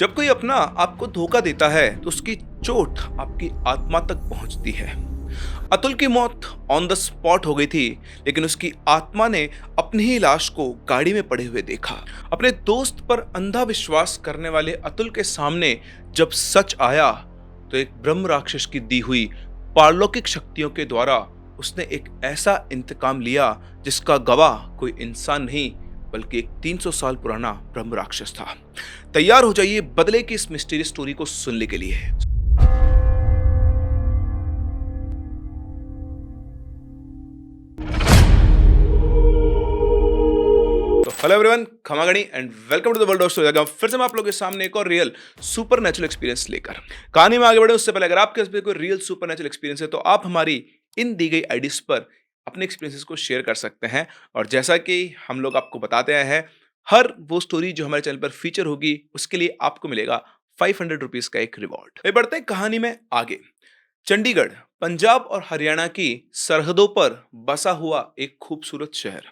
जब कोई अपना आपको धोखा देता है तो उसकी चोट आपकी आत्मा तक पहुंचती है। अतुल की मौत ऑन द स्पॉट हो गई थी, लेकिन उसकी आत्मा ने अपनी ही लाश को गाड़ी में पड़े हुए देखा। अपने दोस्त पर अंधा विश्वास करने वाले अतुल के सामने जब सच आया तो एक ब्रह्म राक्षस की दी हुई पारलौकिक शक्तियों के द्वारा उसने एक ऐसा इंतकाम लिया जिसका गवाह कोई इंसान नहीं बल्कि एक 300 साल पुराना ब्रह्म राक्षस था। तैयार हो जाइए बदले की इस मिस्टीरियस स्टोरी को सुनने के लिए। तो हेलो एवरीवन, खमागणी and welcome to the world of story. फिर से मैं आप लोगों के सामने एक और रियल सुपर नेचुरल एक्सपीरियंस लेकर कहानी में आगे बढ़े उससे पहले अगर आपके पास कोई रियल सुपर नेचुरल एक्सपीरियंस है तो आप हमारी इन दी गई आईडीज पर अपने एक्सपीरियंसेस को शेयर कर सकते हैं। और जैसा कि हम लोग आपको बताते आए हैं, हर वो स्टोरी जो हमारे चैनल पर फीचर होगी उसके लिए आपको मिलेगा 500 रुपीज का एक रिवॉर्ड। बढ़ते हैं कहानी में आगे। चंडीगढ़ पंजाब और हरियाणा की सरहदों पर बसा हुआ एक खूबसूरत शहर,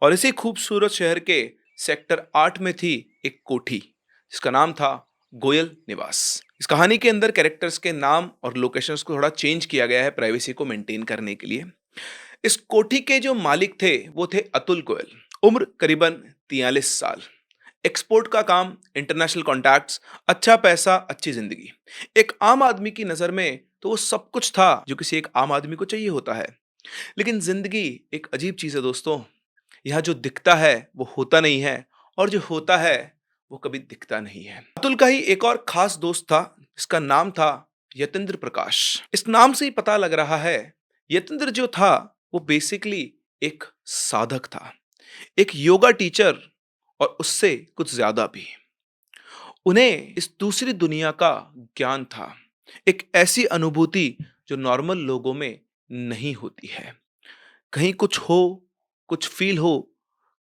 और इसी खूबसूरत शहर के सेक्टर 8 में थी एक कोठी जिसका नाम था गोयल निवास। इस कहानी के अंदर कैरेक्टर्स के नाम और लोकेशंस को थोड़ा चेंज किया गया है प्राइवेसी को मेंटेन करने के लिए। इस कोठी के जो मालिक थे वो थे अतुल गोयल। उम्र करीबन 43 साल। एक्सपोर्ट का काम, इंटरनेशनल कॉन्टैक्ट्स, अच्छा पैसा, अच्छी जिंदगी। एक आम आदमी की नजर में तो वो सब कुछ था जो किसी एक आम आदमी को चाहिए होता है। लेकिन जिंदगी एक अजीब चीज है दोस्तों। यहाँ जो दिखता है वो होता नहीं है, और जो होता है वो कभी दिखता नहीं है। अतुल का ही एक और खास दोस्त था जिसका नाम था यतेंद्र प्रकाश। इस नाम से ही पता लग रहा है, यतेंद्र जो था वो बेसिकली एक साधक था, एक योगा टीचर, और उससे कुछ ज्यादा भी। उन्हें इस दूसरी दुनिया का ज्ञान था, एक ऐसी अनुभूति जो नॉर्मल लोगों में नहीं होती है। कहीं कुछ हो, कुछ फील हो,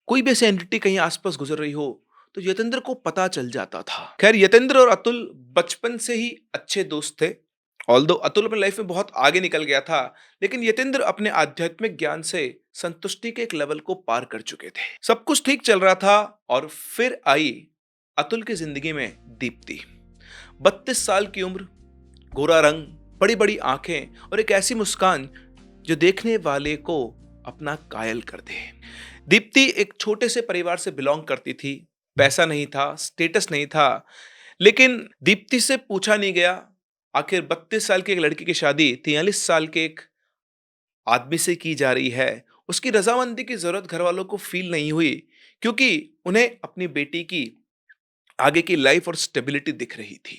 कोई भी ऐसी एंटिटी कहीं आसपास गुजर रही हो तो यतेंद्र को पता चल जाता था। खैर, यतेंद्र और अतुल बचपन से ही अच्छे दोस्त थे। ऑल्दो अतुल अपनी लाइफ में बहुत आगे निकल गया था, लेकिन यतेंद्र अपने आध्यात्मिक ज्ञान से संतुष्टि के एक लेवल को पार कर चुके थे। सब कुछ ठीक चल रहा था और फिर आई अतुल की जिंदगी में दीप्ति। 32 साल की उम्र, गोरा रंग, बड़ी बड़ी आंखें और एक ऐसी मुस्कान जो देखने वाले को अपना कायल कर दे। दीप्ति एक छोटे से परिवार से बिलोंग करती थी। पैसा नहीं था, स्टेटस नहीं था, लेकिन दीप्ति से पूछा नहीं गया। आखिर 32 साल की एक लड़की की शादी 43 साल के एक आदमी से की जा रही है। उसकी रजामंदी की जरूरत घर वालों को फील नहीं हुई, क्योंकि उन्हें अपनी बेटी की आगे की लाइफ और स्टेबिलिटी दिख रही थी।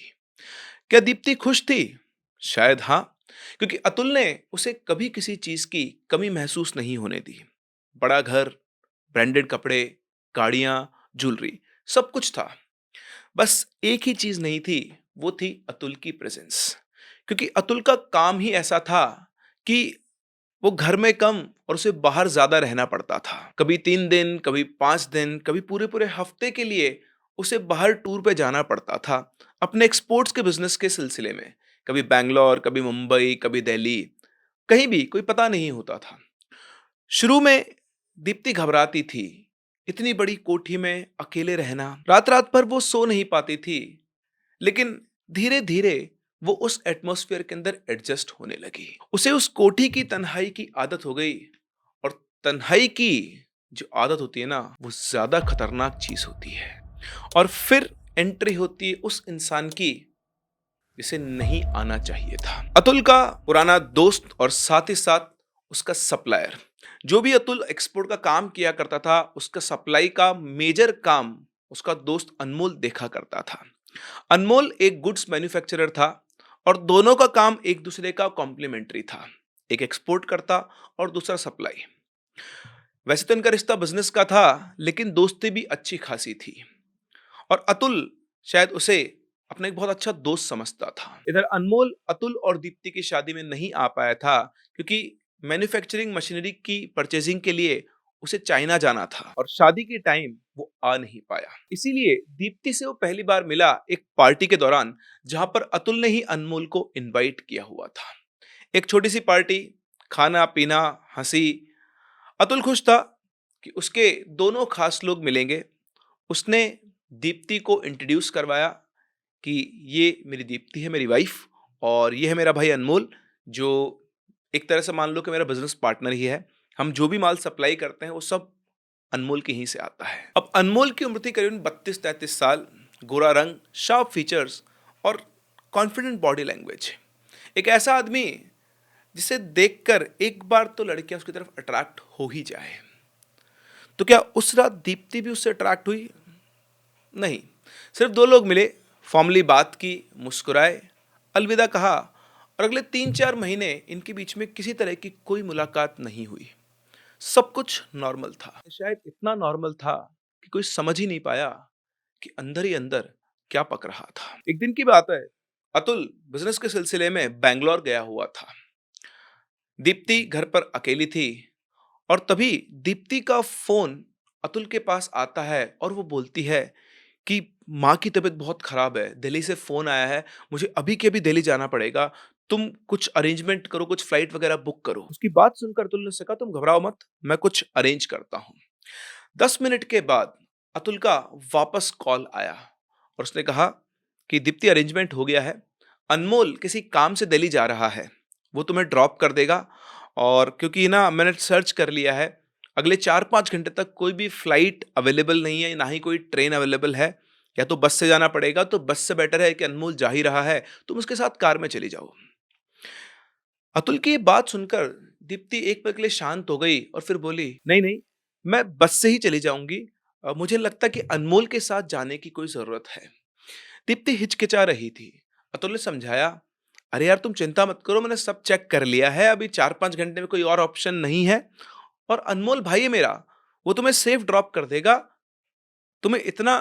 क्या दीप्ति खुश थी? शायद हाँ, क्योंकि अतुल ने उसे कभी किसी चीज की कमी महसूस नहीं होने दी। बड़ा घर, ब्रांडेड कपड़े, गाड़ियां, ज्वेलरी, सब कुछ था। बस एक ही चीज नहीं थी, वो थी अतुल की प्रेजेंस। क्योंकि अतुल का काम ही ऐसा था कि वो घर में कम और उसे बाहर ज्यादा रहना पड़ता था। कभी 3 दिन, कभी 5 दिन, कभी पूरे पूरे हफ्ते के लिए उसे बाहर टूर पे जाना पड़ता था अपने एक्सपोर्ट्स के बिजनेस के सिलसिले में। कभी बैंगलोर, कभी मुंबई, कभी दिल्ली, कहीं भी कोई पता नहीं होता था। शुरू में दीप्ति घबराती थी। इतनी बड़ी कोठी में अकेले रहना, रात रात भर वो सो नहीं पाती थी। लेकिन धीरे धीरे वो उस एटमॉस्फेयर के अंदर एडजस्ट होने लगी। उसे उस कोठी की तन्हाई की आदत हो गई। और तन्हाई की जो आदत होती है ना, वो ज्यादा खतरनाक चीज होती है। और फिर एंट्री होती है उस इंसान की जिसे नहीं आना चाहिए था। अतुल का पुराना दोस्त और साथ ही साथ उसका सप्लायर। जो भी अतुल एक्सपोर्ट का काम किया करता था, उसका सप्लाई का मेजर काम उसका दोस्त अनमोल देखा करता था। अनमोल एक गुड्स मैन्युफैक्चरर था और दोनों का काम एक दूसरे का कॉम्प्लीमेंट्री था। एक एक्सपोर्ट करता और दूसरा सप्लाई। वैसे तो इनका रिश्ता बिजनेस का था, लेकिन दोस्ती भी अच्छी खासी थी। और अतुल शायद उसे अपना एक बहुत अच्छा दोस्त समझता था। इधर अनमोल अतुल और दीप्ति की शादी में नहीं आ पाया था, क्योंकि मैन्युफैक्चरिंग मशीनरी की परचेजिंग के लिए उसे चाइना जाना था और शादी के टाइम वो आ नहीं पाया। इसीलिए दीप्ति से वो पहली बार मिला एक पार्टी के दौरान, जहां पर अतुल ने ही अनमोल को इनवाइट किया हुआ था। एक छोटी सी पार्टी, खाना पीना, हंसी। अतुल खुश था कि उसके दोनों खास लोग मिलेंगे। उसने दीप्ति को इंट्रोड्यूस करवाया कि ये मेरी दीप्ति है, मेरी वाइफ, और ये है मेरा भाई अनमोल, जो एक तरह से मान लो कि मेरा बिज़नेस पार्टनर ही है। हम जो भी माल सप्लाई करते हैं, वो सब अनमोल के ही से आता है। अब अनमोल की उम्र थी करीबन 32-33 साल, गोरा रंग, शार्प फीचर्स और कॉन्फिडेंट बॉडी लैंग्वेज। एक ऐसा आदमी जिसे देखकर एक बार तो लड़कियां उसकी तरफ अट्रैक्ट हो ही जाए। तो क्या उस रात दीप्ति भी उससे अट्रैक्ट हुई? नहीं। सिर्फ दो लोग मिले, फॉर्मली बात की, मुस्कुराए, अलविदा कहा, और अगले 3-4 महीने इनके बीच में किसी तरह की कोई मुलाकात नहीं हुई। सब कुछ नॉर्मल था, शायद इतना नॉर्मल था कि कोई समझ ही नहीं पाया कि अंदर ही अंदर क्या पक रहा था। एक दिन की बात है, अतुल बिजनेस के सिलसिले में बैंगलोर गया हुआ था। दीप्ति घर पर अकेली थी, और तभी दीप्ति का फोन अतुल के पास आता है और वो बोलती है कि माँ की तबीयत बहुत खराब है, दिल्ली से फोन आया है, मुझे अभी के अभी दिल्ली जाना पड़ेगा, तुम कुछ अरेंजमेंट करो, कुछ फ्लाइट वगैरह बुक करो। उसकी बात सुनकर अतुल ने कहा, तुम घबराओ मत, मैं कुछ अरेंज करता हूँ। 10 मिनट के बाद अतुल का वापस कॉल आया और उसने कहा कि दीप्ति, अरेंजमेंट हो गया है, अनमोल किसी काम से दिल्ली जा रहा है, वो तुम्हें ड्रॉप कर देगा, और क्योंकि ना मैंने सर्च कर लिया है, अगले 4-5 घंटे तक कोई भी फ्लाइट अवेलेबल नहीं है, ना ही कोई ट्रेन अवेलेबल है, या तो बस से जाना पड़ेगा, तो बस से बेटर है कि अनमोल जा ही रहा है, तुम उसके साथ कार में चली जाओ। अतुल की ये बात सुनकर दीप्ति एक पल के लिए शांत हो गई और फिर बोली, नहीं नहीं, मैं बस से ही चली जाऊंगी, मुझे लगता कि अनमोल के साथ जाने की कोई जरूरत है। दीप्ति हिचकिचा रही थी। अतुल ने समझाया, अरे यार तुम चिंता मत करो, मैंने सब चेक कर लिया है, अभी 4-5 घंटे में कोई और ऑप्शन नहीं है, और अनमोल भाई है मेरा, वो तुम्हें सेफ ड्रॉप कर देगा, तुम्हें इतना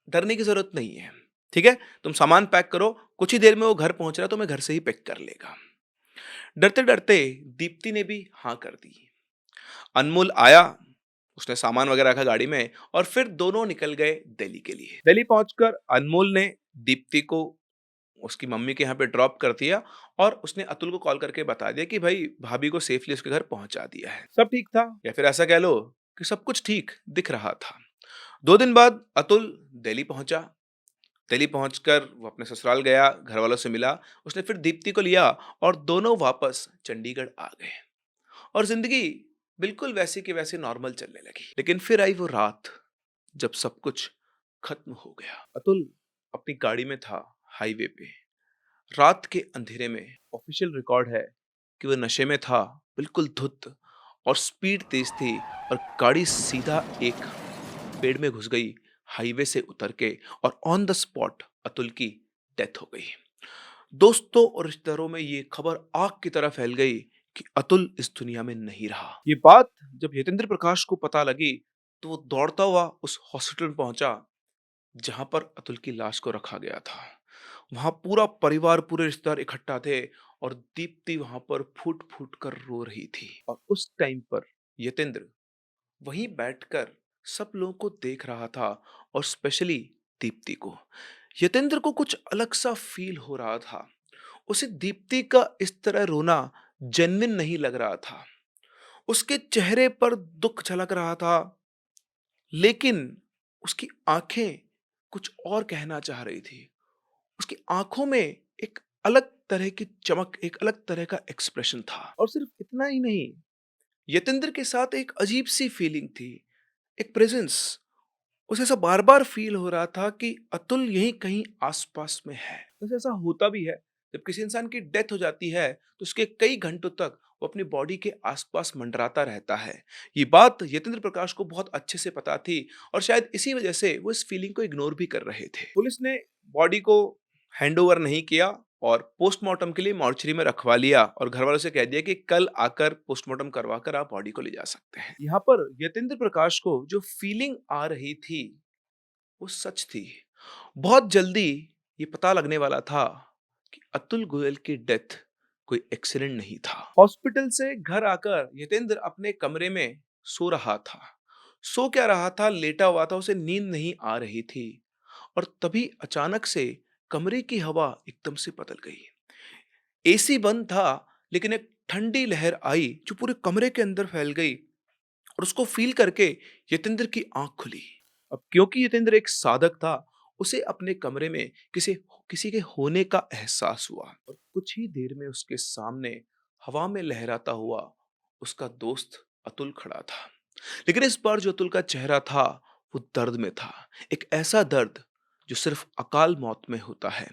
डरने की जरूरत नहीं है। ठीक है, तुम सामान पैक करो, कुछ ही देर में वो घर पहुंच रहा है, तुम्हें घर से ही पिक कर लेगा। डरते डरते दीप्ति ने भी हाँ कर दी। अनमोल आया, उसने सामान वगैरह रखा गाड़ी में, और फिर दोनों निकल गए दिल्ली के लिए। दिल्ली पहुंचकर अनमोल ने दीप्ति को उसकी मम्मी के यहाँ पे ड्रॉप कर दिया, और उसने अतुल को कॉल करके बता दिया कि भाई भाभी को सेफली उसके घर पहुंचा दिया है। सब ठीक था, या फिर ऐसा कह लो कि सब कुछ ठीक दिख रहा था। 2 दिन बाद अतुल दिल्ली पहुंचा। दिल्ली पहुंचकर वो अपने ससुराल गया, घर वालों से मिला, उसने फिर दीप्ति को लिया, और दोनों वापस चंडीगढ़ आ गए, और जिंदगी बिल्कुल वैसी की वैसी नॉर्मल चलने लगी। लेकिन फिर आई वो रात जब सब कुछ खत्म हो गया। अतुल अपनी गाड़ी में था, हाईवे पे, रात के अंधेरे में। ऑफिशियल रिकॉर्ड है कि वो नशे में था, बिल्कुल धुत, और स्पीड तेज थी, और गाड़ी सीधा एक पेड़ में घुस गई, हाईवे से उतर के, और ऑन द स्पॉट अतुल की डेथ हो गई। दोस्तों और रिश्तेदारों में ये खबर आग की तरह फैल गई कि अतुल इस दुनिया में नहीं रहा। ये बात जब यतेंद्र प्रकाश को पता लगी, तो वो दौड़ता हुआ उस हॉस्पिटल में पहुंचा जहां पर अतुल की लाश को रखा गया था। वहां पूरा परिवार, पूरे रिश्तेदार इकट्ठा थे, और दीप्ति वहां पर फूट फूट कर रो रही थी। और उस टाइम पर यतेंद्र वहीं बैठकर सब लोगों को देख रहा था, और स्पेशली दीप्ति को। यतेंद्र को कुछ अलग सा फील हो रहा था। उसे दीप्ति का इस तरह रोना जेन्युइन नहीं लग रहा था। उसके चेहरे पर दुख झलक रहा था, लेकिन उसकी आंखें कुछ और कहना चाह रही थी। उसकी आंखों में एक अलग तरह की चमक, एक अलग तरह का एक्सप्रेशन था। और सिर्फ इतना ही नहीं, यतेंद्र के साथ एक अजीब सी फीलिंग थी, एक प्रेजेंस। उसे ऐसा बार बार फील हो रहा था कि अतुल यहीं कहीं आसपास में है। वैसे ऐसा होता भी है, जब किसी इंसान की डेथ हो जाती है तो उसके कई घंटों तक वो अपनी बॉडी के आसपास मंडराता रहता है। ये बात यतेंद्र प्रकाश को बहुत अच्छे से पता थी, और शायद इसी वजह से वो इस फीलिंग को इग्नोर भी कर रहे थे। पुलिस ने बॉडी को हैंडओवर नहीं किया, और पोस्टमार्टम के लिए मॉर्चरी में रखवा लिया, और घर वालों से कह दिया कि कल आकर पोस्टमार्टम करवा कर आप बॉडी को ले जा सकते हैं। यहाँ पर यतेंद्र प्रकाश को जो फीलिंग आ रही थी वो सच थी। बहुत जल्दी ये पता लगने वाला था कि अतुल गोयल की डेथ कोई एक्सीडेंट नहीं था। हॉस्पिटल से घर आकर यतेंद्र अपने कमरे में सो रहा था। सो क्या रहा था, लेटा हुआ था, उसे नींद नहीं आ रही थी, और तभी अचानक से कमरे की हवा एकदम से बदल गई। एसी बंद था, लेकिन एक ठंडी लहर आई जो पूरे कमरे के अंदर फैल गई, और उसको फील करके यतेंद्र की आंख खुली। अब क्योंकि यतेंद्र एक साधक था, उसे अपने कमरे में किसी किसी के होने का एहसास हुआ और कुछ ही देर में उसके सामने हवा में लहराता हुआ उसका दोस्त अतुल खड़ा था। लेकिन इस बार जो अतुल का चेहरा था वो दर्द में था। एक ऐसा दर्द जो सिर्फ अकाल मौत में होता है,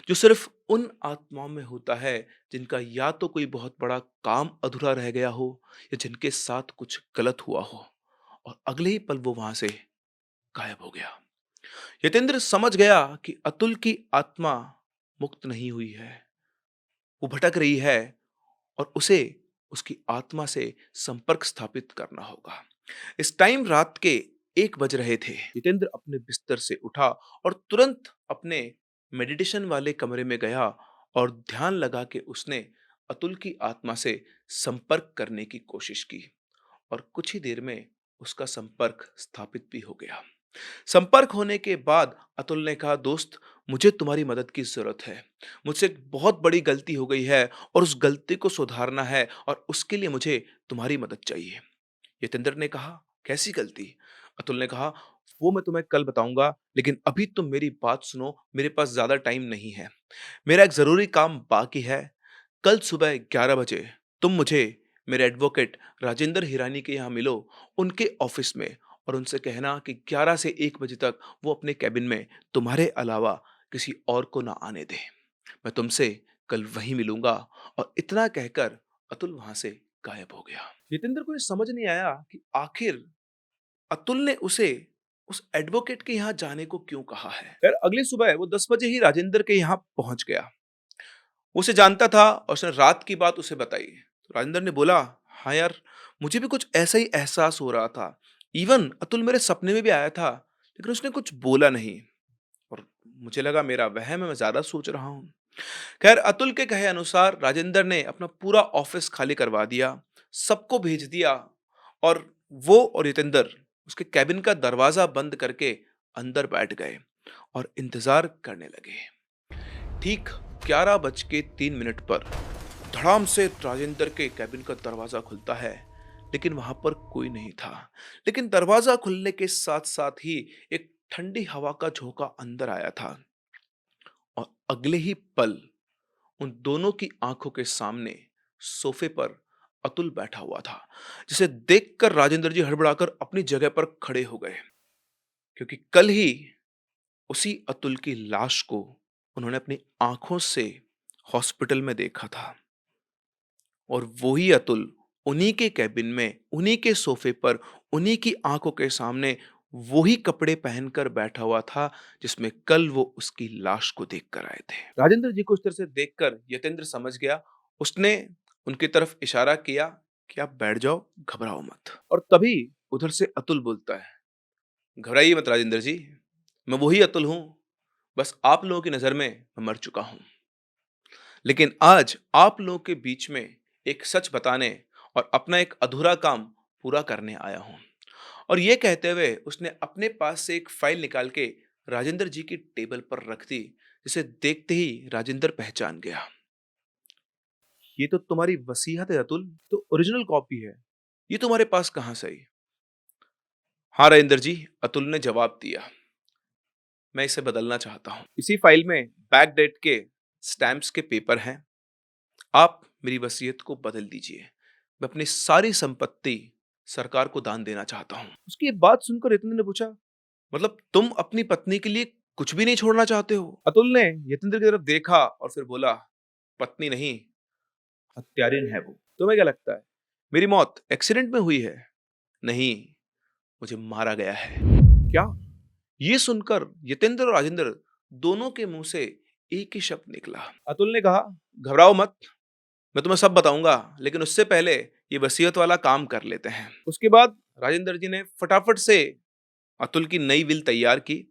जो सिर्फ उन आत्माओं में होता है जिनका या तो कोई बहुत बड़ा काम अधूरा रह गया हो या जिनके साथ कुछ गलत हुआ हो और अगले ही पल वो वहां से गायब हो गया। यतेंद्र समझ गया कि अतुल की आत्मा मुक्त नहीं हुई है, वो भटक रही है और उसे उसकी आत्मा से संपर्क स्थापित करना होगा। इस टाइम रात के 1 बज रहे थे। जितेंद्र अपने बिस्तर से उठा और तुरंत अपने मेडिटेशन वाले कमरे में गया और ध्यान लगा के उसने अतुल की आत्मा से संपर्क करने की कोशिश की और कुछ ही देर में उसका संपर्क स्थापित भी हो गया। संपर्क होने के बाद अतुल ने कहा, दोस्त मुझे तुम्हारी मदद की जरूरत है। मुझसे एक बहुत बड़ी गलती हो गई है और उस गलती को सुधारना है और उसके लिए मुझे तुम्हारी मदद चाहिए। यतेंद्र ने कहा, कैसी गलती? अतुल ने कहा, वो मैं तुम्हें कल बताऊंगा, लेकिन अभी तुम मेरी बात सुनो, मेरे पास ज्यादा टाइम नहीं है। मेरा एक जरूरी काम बाकी है। कल सुबह 11 बजे तुम मुझे मेरे एडवोकेट राजेंद्र हिरानी के यहाँ मिलो, उनके ऑफिस में, और उनसे कहना कि 11 से 1 बजे तक वो अपने कैबिन में तुम्हारे अलावा किसी और को ना आने दे। मैं तुमसे कल वहीं मिलूंगा। और इतना कहकर अतुल वहां से गायब हो गया। जितेंद्र को ये समझ नहीं आया कि आखिर अतुल ने उसे उस एडवोकेट के यहाँ जाने को क्यों कहा है। फिर अगली सुबह वो 10 बजे ही राजेंद्र के यहाँ पहुंच गया। वो उसे जानता था और उसने रात की बात उसे बताई। तो राजेंद्र ने बोला, हाँ यार, मुझे भी कुछ ऐसा ही एहसास हो रहा था। इवन अतुल मेरे सपने में भी आया था, लेकिन उसने कुछ बोला नहीं और मुझे लगा मेरा वहम है, मैं ज्यादा सोच रहा हूँ। खैर, अतुल के कहे अनुसार राजेंद्र ने अपना पूरा ऑफिस खाली करवा दिया, सबको भेज दिया और वो और जितेंद्र उसके कैबिन का दरवाजा बंद करके अंदर बैठ गए और इंतजार करने लगे। ठीक 11 बज के 3 मिनट पर धड़ाम से राजेंद्र के कैबिन का दरवाजा खुलता है, लेकिन वहां पर कोई नहीं था। लेकिन दरवाजा खुलने के साथ साथ ही एक ठंडी हवा का झोंका अंदर आया था और अगले ही पल उन दोनों की आंखों के सामने सोफे पर अतुल बैठा हुआ था, जिसे देखकर राजेंद्र जी हड़बड़ाकर अपनी जगह पर खड़े हो गए, क्योंकि कल ही उसी अतुल की लाश को उन्होंने अपनी आंखों से हॉस्पिटल में देखा था और वही अतुल उन्हीं के कैबिन में, उन्हीं के सोफे पर, उन्हीं की आंखों के सामने वही कपड़े पहनकर बैठा हुआ था जिसमें कल वो उसकी लाश को देखकर आए थे। राजेंद्र जी को उस तरह से देखकर यतेंद्र समझ गया। उसने उनकी तरफ इशारा किया कि आप बैठ जाओ, घबराओ मत। और तभी उधर से अतुल बोलता है, घबराइए मत राजेंद्र जी, मैं वही अतुल हूं, बस आप लोगों की नजर में मैं मर चुका हूं, लेकिन आज आप लोगों के बीच में एक सच बताने और अपना एक अधूरा काम पूरा करने आया हूं। और ये कहते हुए उसने अपने पास से एक फाइल निकाल के राजेंद्र जी की टेबल पर रख दी, जिसे देखते ही राजेंद्र पहचान गया। ये तो तुम्हारी वसीयत है अतुल, तो ओरिजिनल कॉपी है, ये तुम्हारे पास कहां से आई? हाँ राजेंद्र जी, अतुल ने जवाब दिया, मैं इसे बदलना चाहता हूं। इसी फाइल में बैक डेट के स्टैम्प्स के पेपर हैं। आप मेरी वसीयत को बदल दीजिए। मैं अपनी सारी संपत्ति सरकार को दान देना चाहता हूँ। उसकी ये बात सुनकर यतेंद्र ने पूछा, मतलब तुम अपनी पत्नी के लिए कुछ भी नहीं छोड़ना चाहते हो? अतुल ने यतेंद्र की तरफ देखा और फिर बोला, पत्नी नहीं, हत्यारिन है वो। तुम्हें क्या लगता है मेरी मौत एक्सीडेंट में हुई है? नहीं, मुझे मारा गया है। क्या? ये सुनकर यतेंद्र और राजेंद्र दोनों के मुंह से एक ही शब्द निकला। अतुल ने कहा, घबराओ मत, मैं तुम्हें सब बताऊंगा, लेकिन उससे पहले ये वसीयत वाला काम कर लेते हैं। उसके बाद राजेंद्र जी ने फटाफट से अतुल की नई विल तैयार की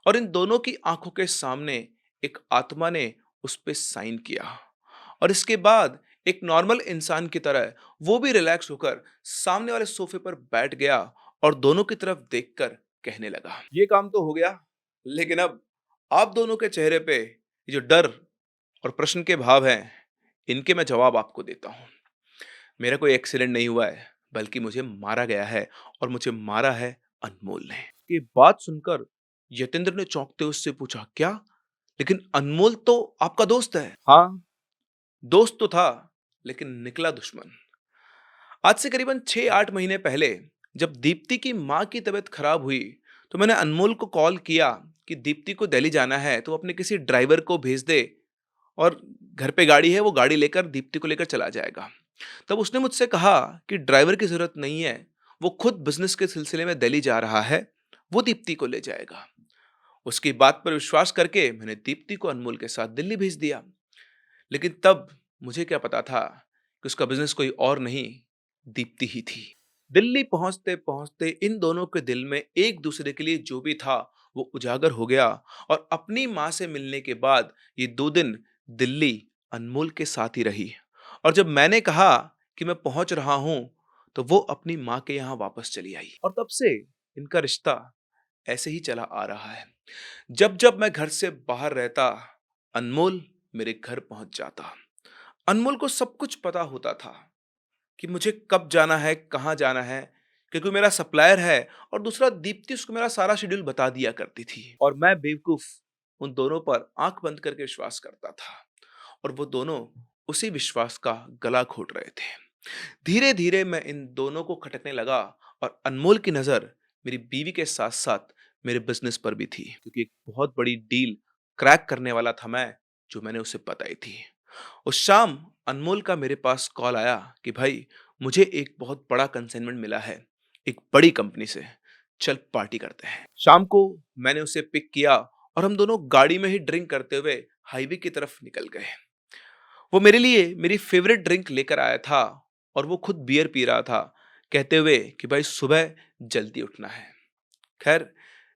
और इन दोनों की आंखों के सामने एक आत्मा ने उस पे साइन किया और इसके बाद एक नॉर्मल इंसान की तरह वो भी रिलैक्स होकर सामने वाले सोफे पर बैठ गया और दोनों की तरफ देखकर कहने लगा, ये काम तो हो गया, लेकिन अब आप दोनों के चेहरे पे ये जो डर और प्रश्न के भाव हैं, इनके मैं जवाब आपको देता हूँ। मेरा कोई एक्सीडेंट नहीं हुआ है, बल्कि मुझे मारा गया है और मुझे मारा है अनमोल ने। ये बात सुनकर यतेंद्र ने चौंकते उससे पूछा, क्या? लेकिन अनमोल तो आपका दोस्त है। हाँ, दोस्त तो था, लेकिन निकला दुश्मन। आज से करीबन 6-8 महीने पहले जब दीप्ति की माँ की तबीयत खराब हुई, तो मैंने अनमोल को कॉल किया कि दीप्ति को दिल्ली जाना है, तो अपने किसी ड्राइवर को भेज दे और घर पे गाड़ी है, वो गाड़ी लेकर दीप्ति को लेकर चला जाएगा। तब उसने मुझसे कहा कि ड्राइवर की ज़रूरत नहीं है, वो खुद बिज़नेस के सिलसिले में दिल्ली जा रहा है, वो दीप्ति को ले जाएगा। उसकी बात पर विश्वास करके मैंने दीप्ति को अनमोल के साथ दिल्ली भेज दिया। लेकिन तब मुझे क्या पता था कि उसका बिज़नेस कोई और नहीं, दीप्ति ही थी। दिल्ली पहुंचते-पहुंचते इन दोनों के दिल में एक-दूसरे के लिए जो भी था, वो उजागर हो गया और अपनी माँ से मिलने के बाद ये 2 दिन दिल्ली अनमोल के साथ ही रही। और जब मैंने कहा कि मैं पहुंच रहा हूं, तो वो अपनी माँ के यहाँ वापस चली आई और तब से इनका रिश्ता ऐसे ही चला आ रहा है। जब-जब मैं घर से बाहर रहता, अनमोल मेरे घर पहुंच जाता। अनमोल को सब कुछ पता होता था कि मुझे कब जाना है, कहाँ जाना है, क्योंकि मेरा सप्लायर है और दूसरा दीप्ति उसको मेरा सारा शेड्यूल बता दिया करती थी और मैं बेवकूफ उन दोनों पर आंख बंद करके विश्वास करता था और वो दोनों उसी विश्वास का गला घोट रहे थे। धीरे धीरे मैं इन दोनों को खटकने लगा और अनमोल की नजर मेरी बीवी के साथ साथ मेरे बिजनेस पर भी थी, क्योंकि एक बहुत बड़ी डील क्रैक करने वाला था मैं, जो मैंने उसे बताई थी। उस शाम अनमोल का मेरे पास कॉल आया कि भाई, मुझे एक बहुत बड़ा कंसाइनमेंट मिला है एक बड़ी कंपनी से, चल पार्टी करते हैं। शाम को मैंने उसे पिक किया और हम दोनों गाड़ी में ही ड्रिंक करते हुए हाईवे की तरफ निकल गए। वो मेरे लिए मेरी फेवरेट ड्रिंक लेकर आया था और वो खुद बियर पी रहा था, कहते हुए कि भाई सुबह जल्दी उठना है। खैर,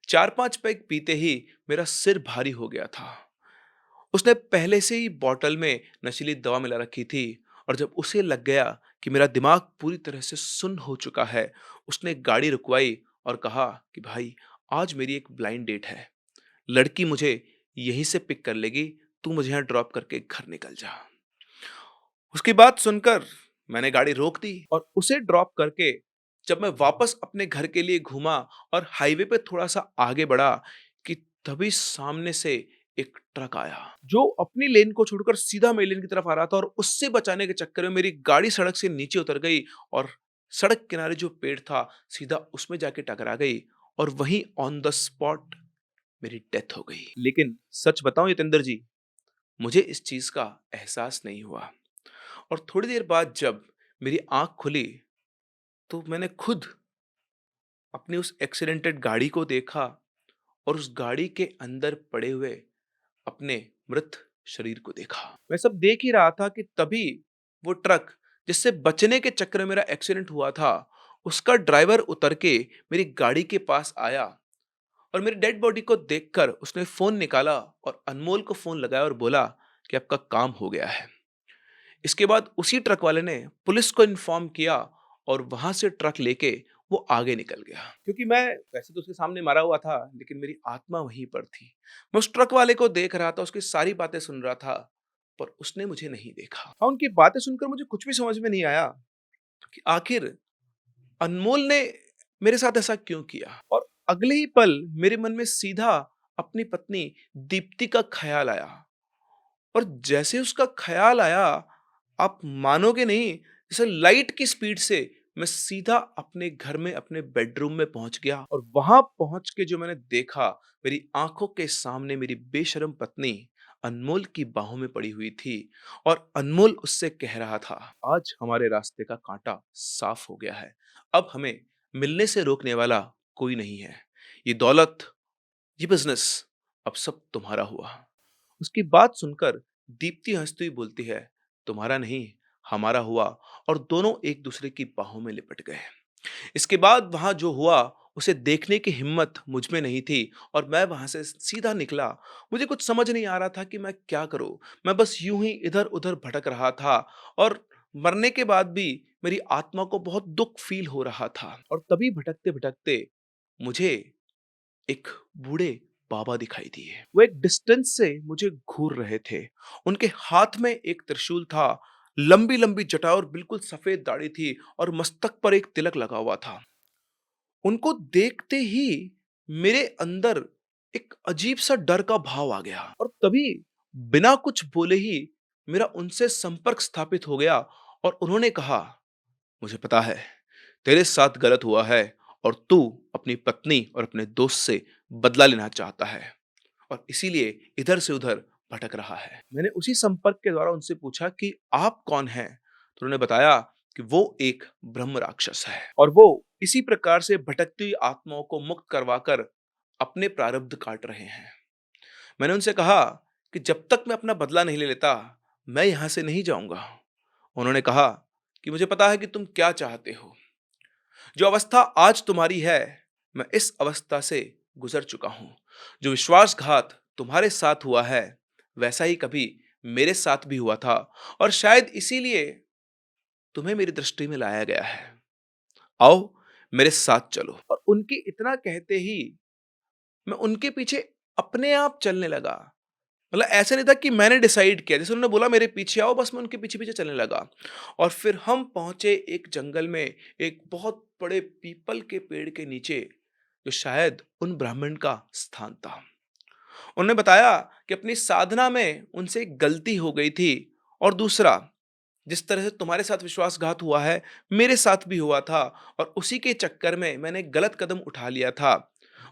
4-5 पैग पीते ही मेरा सिर भारी हो गया था। उसने पहले से ही बॉटल में नशीली दवा मिला रखी थी और जब उसे लग गया कि मेरा दिमाग पूरी तरह से सुन्न हो चुका है, उसने गाड़ी रुकवाई और कहा कि भाई, आज मेरी एक ब्लाइंड डेट है। लड़की मुझे यहीं से पिक कर लेगी, तू मुझे यहाँ ड्रॉप करके घर निकल जा। उसकी बात सुनकर मैंने गाड़ी रोक दी और उसे ड्रॉप करके जब मैं वापस अपने घर के लिए घूमा और हाईवे पे थोड़ा सा आगे बढ़ा कि तभी सामने से एक ट्रक आया जो अपनी लेन को छोड़कर सीधा मेरी लेन की तरफ आ रहा था और उससे बचाने के चक्कर में मेरी गाड़ी सड़क से नीचे उतर गई और सड़क किनारे जो पेड़ था सीधा उसमें जाके टकरा गई और वहीं ऑन द स्पॉट मेरी डेथ हो गई। लेकिन सच बताऊं यतेंद्र जी, मुझे इस चीज का एहसास नहीं हुआ और थोड़ी देर बाद जब मेरी आंख खुली, तो मैंने खुद अपनी उस एक्सीडेंटेड गाड़ी को देखा और उस गाड़ी के अंदर पड़े हुए अपने मृत शरीर को देखा। मैं सब देख ही रहा था कि तभी वो ट्रक जिससे बचने के चक्कर में मेरा एक्सीडेंट हुआ था, उसका ड्राइवर उतर के मेरी गाड़ी के पास आया और मेरी डेड बॉडी को देखकर उसने फोन निकाला और अनमोल को फोन लगाया और बोला कि आपका काम हो गया है। इसके बाद उसी ट्रक वाले ने पुलिस को इन्फॉर्म किया और वहां से ट्रक लेके वो आगे निकल गया, क्योंकि मैं वैसे तो उसके सामने मरा हुआ था लेकिन मेरी आत्मा वहीं पर थी। मैं उस ट्रक वाले को देख रहा था, उसकी सारी बातें सुन रहा था, पर उसने मुझे नहीं देखा। हाँ, उनकी बातें सुनकर मुझे कुछ भी समझ में नहीं आया कि आखिर अनमोल ने मेरे साथ ऐसा क्यों किया। और अगले ही पल मेरे मन में सीधा अपनी पत्नी दीप्ति का ख्याल आया और जैसे उसका ख्याल आया, आप मानोगे नहीं, जैसे लाइट की स्पीड से मैं सीधा अपने घर में अपने बेडरूम में पहुंच गया और वहां पहुंच के जो मैंने देखा, मेरी आंखों के सामने मेरी बेशर्म पत्नी अनमोल की बाहों में पड़ी हुई थी और अनमोल उससे कह रहा था, आज हमारे रास्ते का कांटा साफ हो गया है, अब हमें मिलने से रोकने वाला कोई नहीं है। ये दौलत, ये बिजनेस अब सब तुम्हारा हुआ। उसकी बात सुनकर दीप्ति हंसती हुई बोलती है, तुम्हारा नहीं, हमारा हुआ। और दोनों एक दूसरे की बाहों में लिपट गए। इसके बाद वहां जो हुआ उसे देखने की हिम्मत मुझ में नहीं थी और मैं वहां से सीधा निकला। मुझे कुछ समझ नहीं आ रहा था कि मैं क्या करूं। मैं बस यूं ही इधर उधर भटक रहा था और मरने के बाद भी मेरी आत्मा को बहुत दुख फील हो रहा था। और तभी भटकते भटकते मुझे एक बूढ़े बाबा दिखाई दिए। वो एक डिस्टेंस से मुझे घूर रहे थे। उनके हाथ में एक त्रिशूल था, लंबी लंबी जटा और बिल्कुल सफेद दाढ़ी थी और मस्तक पर एक तिलक लगा हुआ था। उनको देखते ही मेरे अंदर एक अजीब सा डर का भाव आ गया और तभी बिना कुछ बोले ही मेरा उनसे संपर्क स्थापित हो गया और उन्होंने कहा, मुझे पता है तेरे साथ गलत हुआ है और तू अपनी पत्नी और अपने दोस्त से बदला लेना चाहता है और इसीलिए इधर से उधर भटक रहा है। मैंने उसी संपर्क के द्वारा उनसे पूछा कि आप कौन हैं? तो उन्होंने बताया कि वो एक ब्रह्म राक्षस है और वो इसी प्रकार से भटकती हुई आत्माओं को मुक्त करवाकर अपने प्रारब्ध काट रहे हैं। मैंने उनसे कहा कि जब तक मैं अपना बदला नहीं ले लेता, मैं यहां से नहीं जाऊंगा। उन्होंने कहा कि मुझे पता है कि तुम क्या चाहते हो। जो अवस्था आज तुम्हारी है, मैं इस अवस्था से गुजर चुका हूं। जो विश्वासघात तुम्हारे साथ हुआ है, वैसा ही कभी मेरे साथ भी हुआ था और शायद इसीलिए तुम्हें मेरी दृष्टि में लाया गया है। आओ मेरे साथ चलो। और उनके इतना कहते ही मैं उनके पीछे अपने आप चलने लगा। मतलब ऐसा नहीं था कि मैंने डिसाइड किया, जैसे उन्होंने बोला मेरे पीछे आओ, बस मैं उनके पीछे पीछे चलने लगा और फिर हम पहुंचे एक जंगल में, एक बहुत बड़े पीपल के पेड़ के नीचे, जो शायद उन ब्राह्मण का स्थान था। उन्होंने बताया कि अपनी साधना में उनसे एक गलती हो गई थी और दूसरा, जिस तरह से तुम्हारे साथ विश्वासघात हुआ है, मेरे साथ भी हुआ था और उसी के चक्कर में मैंने गलत कदम उठा लिया था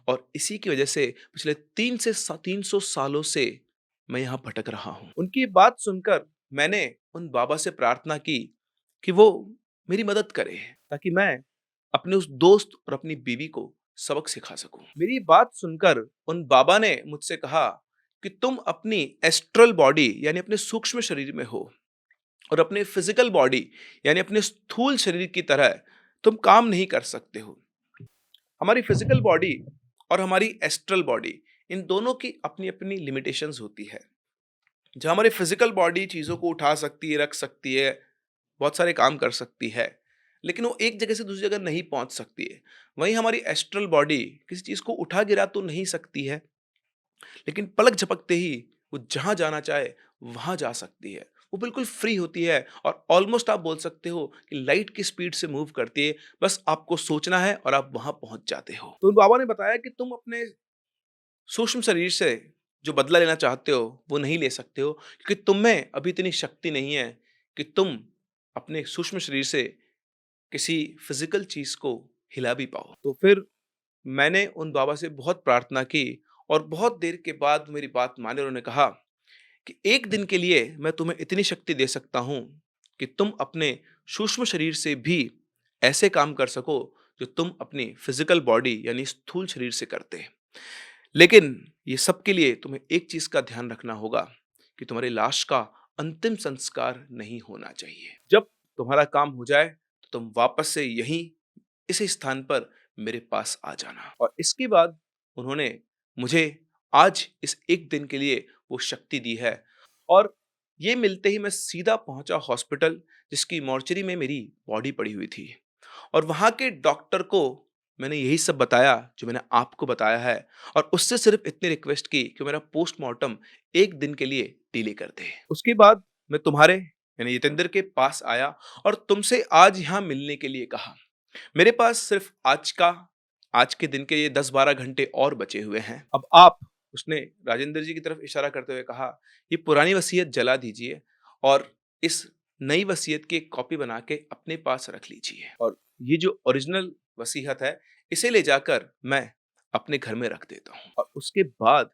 और इसी की वजह से पिछले 300 सालों से मैं यहाँ भटक रहा हूँ। उनकी बात सुनकर मैंने उन बाबा से प्रार्थना की कि वो मेरी मदद करे ताकि मैं अपने उस दोस्त और अपनी बीवी को सबक सिखा सकूं। मेरी बात सुनकर उन बाबा ने मुझसे कहा कि तुम अपनी एस्ट्रल बॉडी यानी अपने सूक्ष्म शरीर में हो और अपने फिजिकल बॉडी यानी अपने स्थूल शरीर की तरह तुम काम नहीं कर सकते हो। हमारी फिजिकल बॉडी और हमारी एस्ट्रल बॉडी, इन दोनों की अपनी अपनी लिमिटेशंस होती है। जो हमारी फिजिकल बॉडी चीज़ों को उठा सकती है, रख सकती है, बहुत सारे काम कर सकती है, लेकिन वो एक जगह से दूसरी जगह नहीं पहुंच सकती है। वहीं हमारी एस्ट्रल बॉडी किसी चीज़ को उठा गिरा तो नहीं सकती है, लेकिन पलक झपकते ही वो जहां जाना चाहे वहां जा सकती है। वो बिल्कुल फ्री होती है और ऑलमोस्ट आप बोल सकते हो कि लाइट की स्पीड से मूव करती है। बस आपको सोचना है और आप वहां पहुंच जाते हो। तो उन बाबा ने बताया कि तुम अपने सूक्ष्म शरीर से जो बदला लेना चाहते हो वो नहीं ले सकते हो, क्योंकि तुम में अभी इतनी शक्ति नहीं है कि तुम अपने सूक्ष्म शरीर से किसी फिजिकल चीज को हिला भी पाओ। तो फिर मैंने उन बाबा से बहुत प्रार्थना की और बहुत देर के बाद मेरी बात माने। उन्होंने कहा कि एक दिन के लिए मैं तुम्हें इतनी शक्ति दे सकता हूं कि तुम अपने सूक्ष्म शरीर से भी ऐसे काम कर सको जो तुम अपनी फिजिकल बॉडी यानी स्थूल शरीर से करते। लेकिन ये सब के लिए तुम्हें एक चीज का ध्यान रखना होगा कि तुम्हारी लाश का अंतिम संस्कार नहीं होना चाहिए। जब तुम्हारा काम हो जाए तो तुम वापस से यहीं इसी स्थान पर मेरे पास आ जाना। और इसके बाद उन्होंने मुझे आज इस एक दिन के लिए वो शक्ति दी है और ये मिलते ही मैं सीधा पहुंचा हॉस्पिटल, जिसकी मॉर्चरी में मेरी बॉडी पड़ी हुई थी और वहां के डॉक्टर को मैंने यही सब बताया जो मैंने आपको बताया है और उससे सिर्फ इतनी रिक्वेस्ट की कि मेरा पोस्टमार्टम एक दिन के लिए डिले कर दे। उसके बाद मैं तुम्हारे यानी जितेंद्र के पास आया और तुमसे आज यहाँ मिलने के लिए कहा। मेरे पास सिर्फ आज के दिन के ये 10-12 घंटे और बचे हुए हैं। अब आप, उसने राजेंद्र जी की तरफ इशारा करते हुए कहा, ये पुरानी वसीयत जला दीजिए और इस नई वसीयत की एक कॉपी बना के अपने पास रख लीजिए और ये जो ओरिजिनल वसीयत है इसे ले जाकर मैं अपने घर में रख देता हूँ और उसके बाद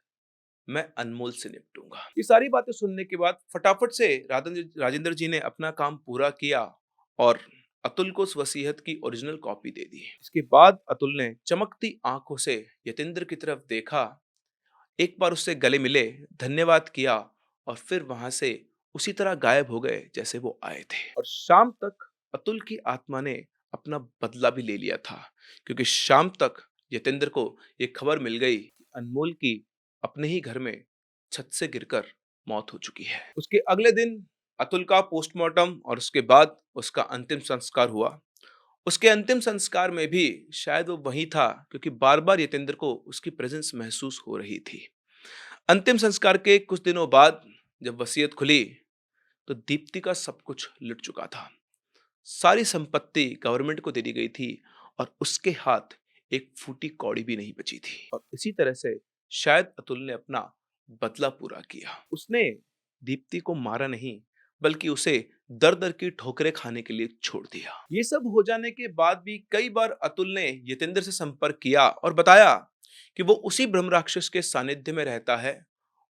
मैं अनमोल से निपटूंगा। ये सारी बातें सुनने के बाद फटाफट से राजेंद्र जी ने अपना काम पूरा किया और अतुल को उस वसीयत की ओरिजिनल कॉपी दे दी। इसके बाद अतुल ने चमकती आंखों से यतेंद्र की तरफ देखा, एक बार उससे गले मिले, धन्यवाद किया और फिर वहां से उसी तरह गायब हो गए जैसे वो आए थे। और शाम तक अतुल की आत्मा ने अपना बदला भी ले लिया था, क्योंकि शाम तक यतेंद्र को ये खबर मिल गई कि अनमोल की अपने ही घर में छत से गिरकर मौत हो चुकी है। उसके अगले दिन अतुल का पोस्टमार्टम और उसके बाद उसका अंतिम संस्कार हुआ। उसके अंतिम संस्कार में भी शायद वो वहीं था, क्योंकि बार बार यतेंद्र को उसकी प्रेजेंस महसूस हो रही थी। अंतिम संस्कार के कुछ दिनों बाद जब वसीयत खुली तो दीप्ति का सब कुछ लुट चुका था। सारी संपत्ति गवर्नमेंट को दे दी गई थी और उसके हाथ एक फूटी कौड़ी भी नहीं बची थी। और इसी तरह से शायद अतुल ने अपना बदला पूरा किया। उसने दीप्ति को मारा नहीं, बल्कि उसे दर-दर की ठोकरें खाने के लिए छोड़ दिया। ये सब हो जाने के बाद भी कई बार अतुल ने यतेंद्र से संपर्क किया और बताया कि वो उसी ब्रह्म राक्षस के सानिध्य में रहता है,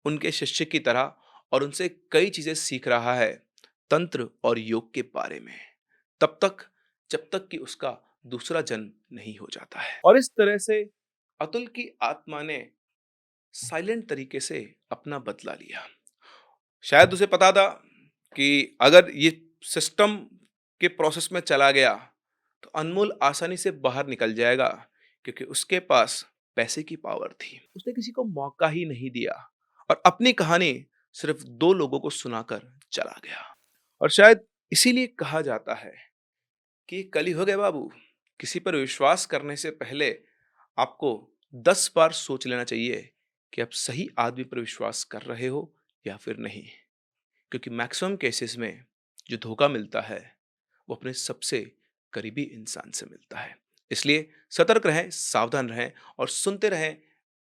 उनके शिष्य की तरह, और उनसे कई चीजें सीख रहा है, तंत्र और योग के बारे में। तब तक जब तक कि उसका दूसरा जन्म नहीं हो जाता है। और इस तरह से अतुल की आत्मा ने साइलेंट तरीके से अपना बदला लिया। शायद उसे पता था कि अगर ये सिस्टम के प्रोसेस में चला गया तो अनमोल आसानी से बाहर निकल जाएगा, क्योंकि उसके पास पैसे की पावर थी। उसने किसी को मौका ही नहीं दिया और अपनी कहानी सिर्फ 2 लोगों को सुनाकर चला गया। और शायद इसीलिए कहा जाता है कि कलयुग है बाबू, किसी पर विश्वास करने से पहले आपको 10 बार सोच लेना चाहिए कि आप सही आदमी पर विश्वास कर रहे हो या फिर नहीं। क्योंकि मैक्सिमम केसेस में जो धोखा मिलता है वो अपने सबसे करीबी इंसान से मिलता है। इसलिए सतर्क रहें, सावधान रहें और सुनते रहें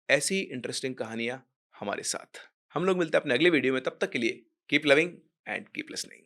ऐसी इंटरेस्टिंग कहानियां हमारे साथ। हम लोग मिलते हैं अपने अगले वीडियो में, तब तक के लिए keep loving and keep listening.